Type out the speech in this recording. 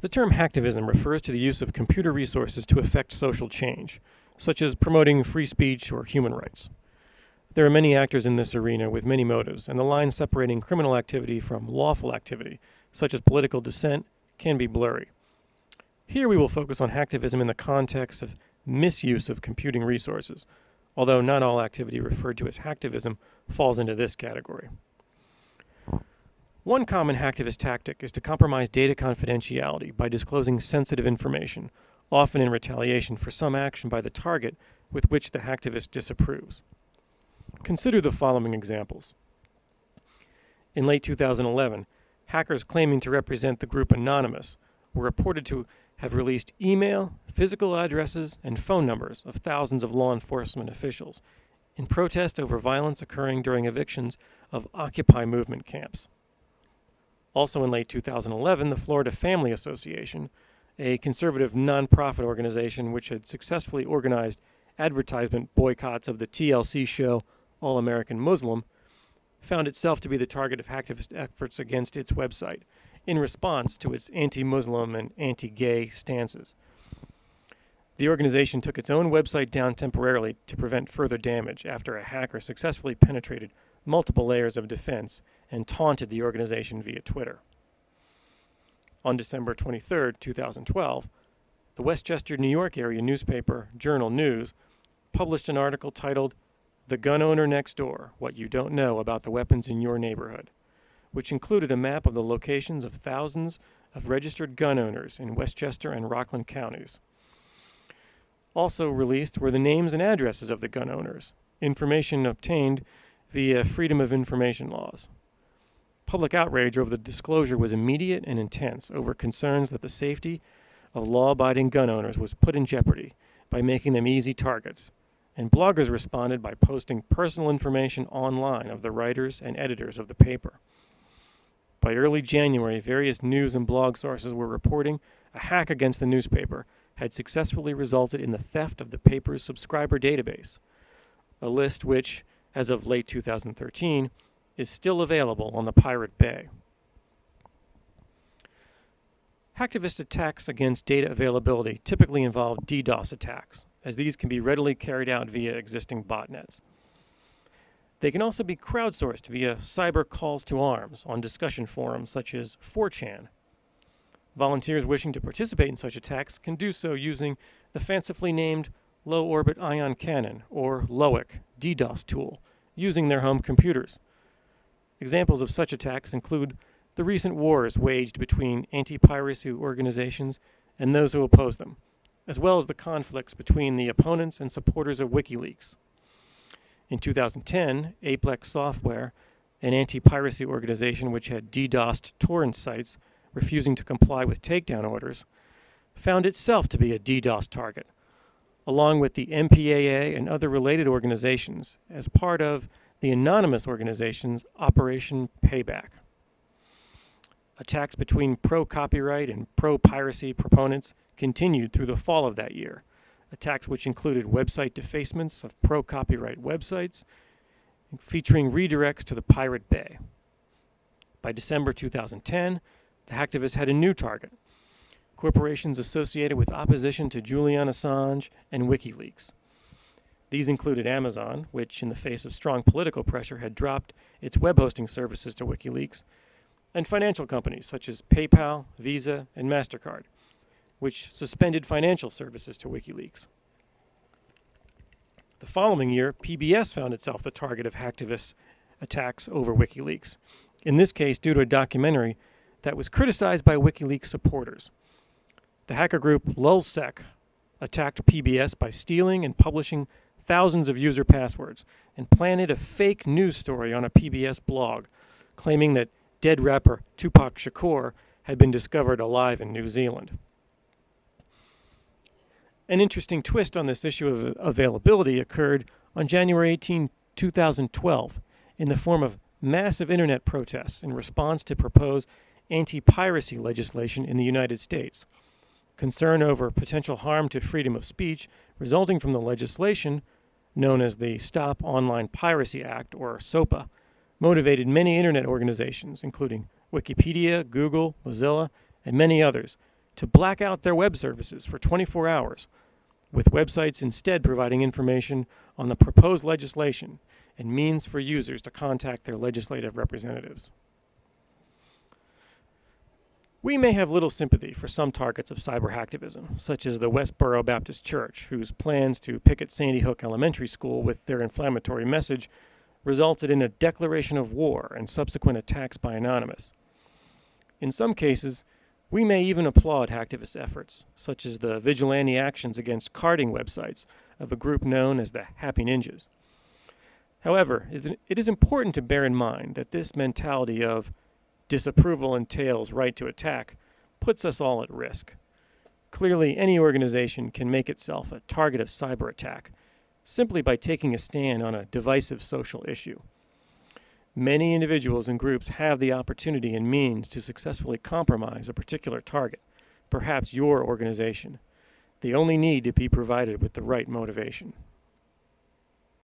The term hacktivism refers to the use of computer resources to effect social change, such as promoting free speech or human rights. There are many actors in this arena with many motives, and the line separating criminal activity from lawful activity, such as political dissent, can be blurry. Here we will focus on hacktivism in the context of misuse of computing resources, although not all activity referred to as hacktivism falls into this category. One common hacktivist tactic is to compromise data confidentiality by disclosing sensitive information, often in retaliation for some action by the target with which the hacktivist disapproves. Consider the following examples. In late 2011, hackers claiming to represent the group Anonymous were reported to have released email, physical addresses, and phone numbers of thousands of law enforcement officials in protest over violence occurring during evictions of Occupy movement camps. Also in late 2011, the Florida Family Association, a conservative nonprofit organization which had successfully organized advertisement boycotts of the TLC show All American Muslim, found itself to be the target of hacktivist efforts against its website in response to its anti-Muslim and anti-gay stances. The organization took its own website down temporarily to prevent further damage after a hacker successfully penetrated multiple layers of defense and taunted the organization via Twitter. On December 23, 2012, the Westchester, New York area newspaper Journal News published an article titled "The Gun Owner Next Door: What You Don't Know About the Weapons in Your Neighborhood," which included a map of the locations of thousands of registered gun owners in Westchester and Rockland counties. Also released were the names and addresses of the gun owners, information obtained via Freedom of Information laws. Public outrage over the disclosure was immediate and intense over concerns that the safety of law-abiding gun owners was put in jeopardy by making them easy targets, and bloggers responded by posting personal information online of the writers and editors of the paper. By early January, various news and blog sources were reporting a hack against the newspaper had successfully resulted in the theft of the paper's subscriber database, a list which, as of late 2013, is still available on the Pirate Bay. Hacktivist attacks against data availability typically involve DDoS attacks, as these can be readily carried out via existing botnets. They can also be crowdsourced via cyber calls to arms on discussion forums such as 4chan. Volunteers wishing to participate in such attacks can do so using the fancifully named Low Orbit Ion Cannon, or LOIC, DDoS tool, using their home computers. Examples of such attacks include the recent wars waged between anti-piracy organizations and those who oppose them, as well as the conflicts between the opponents and supporters of WikiLeaks. In 2010, Aplex Software, an anti-piracy organization which had DDoSed torrent sites refusing to comply with takedown orders, found itself to be a DDoS target, along with the MPAA and other related organizations, as part of the anonymous organization's Operation Payback. Attacks between pro-copyright and pro-piracy proponents continued through the fall of that year, attacks which included website defacements of pro-copyright websites, featuring redirects to the Pirate Bay. By December 2010, the hacktivists had a new target: corporations associated with opposition to Julian Assange and WikiLeaks. These included Amazon, which, in the face of strong political pressure, had dropped its web hosting services to WikiLeaks, and financial companies such as PayPal, Visa, and MasterCard, which suspended financial services to WikiLeaks. The following year, PBS found itself the target of hacktivist attacks over WikiLeaks, in this case due to a documentary that was criticized by WikiLeaks supporters. The hacker group LulzSec attacked PBS by stealing and publishing thousands of user passwords and planted a fake news story on a PBS blog, claiming that dead rapper Tupac Shakur had been discovered alive in New Zealand. An interesting twist on this issue of availability occurred on January 18, 2012, in the form of massive internet protests in response to proposed anti-piracy legislation in the United States. Concern over potential harm to freedom of speech resulting from the legislation, known as the Stop Online Piracy Act, or SOPA, motivated many internet organizations, including Wikipedia, Google, Mozilla, and many others, to black out their web services for 24 hours, with websites instead providing information on the proposed legislation and means for users to contact their legislative representatives. We may have little sympathy for some targets of cyber hacktivism, such as the Westboro Baptist Church, whose plans to picket Sandy Hook Elementary School with their inflammatory message resulted in a declaration of war and subsequent attacks by Anonymous. In some cases, we may even applaud hacktivist efforts, such as the vigilante actions against carding websites of a group known as the Happy Ninjas. However, it is important to bear in mind that this mentality of disapproval entails right to attack puts us all at risk. Clearly, any organization can make itself a target of cyber attack simply by taking a stand on a divisive social issue. Many individuals and groups have the opportunity and means to successfully compromise a particular target, perhaps your organization. They only need to be provided with the right motivation.